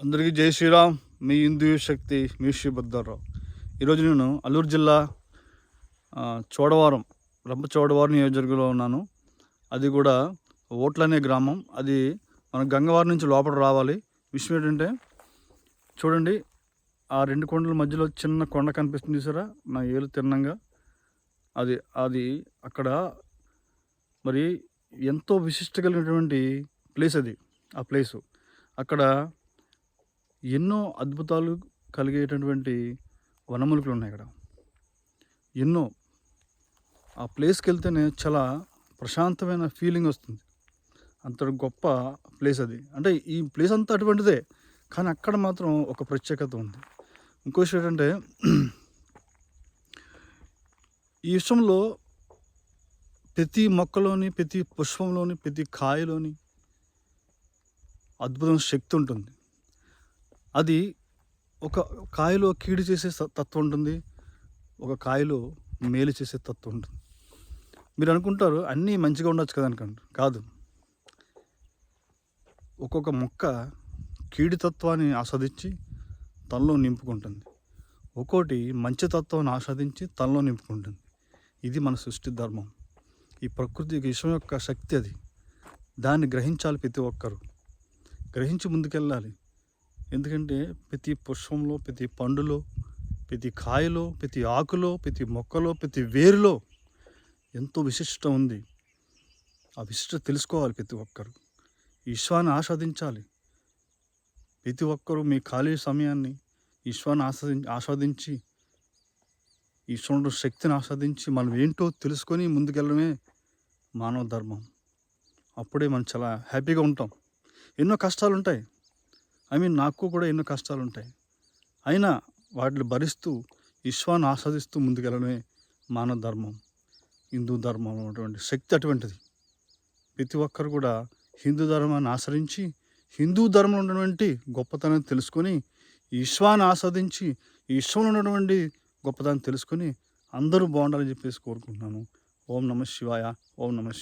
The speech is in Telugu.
అందరికీ జై శ్రీరామ్. మీ హిందూ శక్తి మీ శ్రీ బుద్ధారావు. ఈరోజు నేను అల్లూరు జిల్లా చోడవరం రంపచోడవరం నియోజకవర్గంలో ఉన్నాను. అది కూడా ఓట్ల అనే గ్రామం. అది మన గంగవరం నుంచి లోపల రావాలి. విషయం ఏంటంటే చూడండి, ఆ రెండు కొండల మధ్యలో చిన్న కొండ కనిపిస్తుంది చూసారా, నా ఏలు తిన్నంగా. అది అది అక్కడ మరి ఎంతో విశిష్ట కలిగినటువంటి ప్లేస్ అది. ఆ ప్లేసు అక్కడ ఎన్నో అద్భుతాలు కలిగేటటువంటి వనమూలికలు ఉన్నాయి అక్కడ ఎన్నో. ఆ ప్లేస్కి వెళ్తేనే చాలా ప్రశాంతమైన ఫీలింగ్ వస్తుంది. అంత గొప్ప ప్లేస్ అది. అంటే ఈ ప్లేస్ అంతా అటువంటిదే, కానీ అక్కడ మాత్రం ఒక ప్రత్యేకత ఉంది. ఇంకో విషయం ఏంటంటే ఈ విషయంలో ప్రతి మొక్కలోని, ప్రతి పుష్పంలోని, ప్రతి కాయలోని అద్భుతమైన శక్తి ఉంటుంది. అది ఒక కాయలో కీడు చేసే తత్వం ఉంటుంది, ఒక కాయలో మేలు చేసే తత్వం ఉంటుంది. మీరు అనుకుంటారు అన్నీ మంచిగా ఉండొచ్చు కదా అనుకోండి, కాదు. ఒక్కొక్క మొక్క కీడు తత్వాన్ని ఆస్వాదించి తనలో నింపుకుంటుంది, ఒక్కోటి మంచి తత్వాన్ని ఆస్వాదించి తనలో నింపుకుంటుంది. ఇది మన సృష్టి ధర్మం. ఈ ప్రకృతి విశ్వం యొక్క శక్తి అది. దాన్ని గ్రహించాలి, ప్రతి ఒక్కరు గ్రహించి ముందుకెళ్ళాలి. ఎందుకంటే ప్రతి పుష్పంలో, ప్రతి పండులో, ప్రతి కాయలో, ప్రతి ఆకులో, ప్రతి మొక్కలో, ప్రతి వేరులో ఎంతో విశిష్టత ఉంది. ఆ విశిష్టత తెలుసుకోవాలి ప్రతి ఒక్కరు. విశ్వాన్ని ఆస్వాదించాలి. ప్రతి ఒక్కరూ మీ ఖాళీ సమయాన్ని విశ్వాన్ని ఆస్వాదించి ఈశ్వరుడు శక్తిని ఆస్వాదించి మనం ఏంటో తెలుసుకొని ముందుకెళ్ళడమే మానవ ధర్మం. అప్పుడే మనం చాలా హ్యాపీగా ఉంటాం. ఎన్నో కష్టాలు ఉంటాయి, నాకు కూడా ఎన్నో కష్టాలు ఉంటాయి. అయినా వాటిని భరిస్తూ విశ్వాన్ని ఆస్వాదిస్తూ ముందుకెళ్ళడమే మానవ ధర్మం. హిందూ ధర్మంలో ఉన్నటువంటి శక్తి అటువంటిది. ప్రతి ఒక్కరు కూడా హిందూ ధర్మాన్ని ఆచరించి హిందూ ధర్మంలో ఉన్నటువంటి గొప్పతనాన్ని తెలుసుకొని విశ్వాన్ని ఆస్వాదించి ఈ విశ్వంలో ఉన్నటువంటి గొప్పతనాన్ని తెలుసుకొని అందరూ బాగుండాలని చెప్పేసి కోరుకుంటున్నాను. ఓం నమః శివాయ. ఓం నమః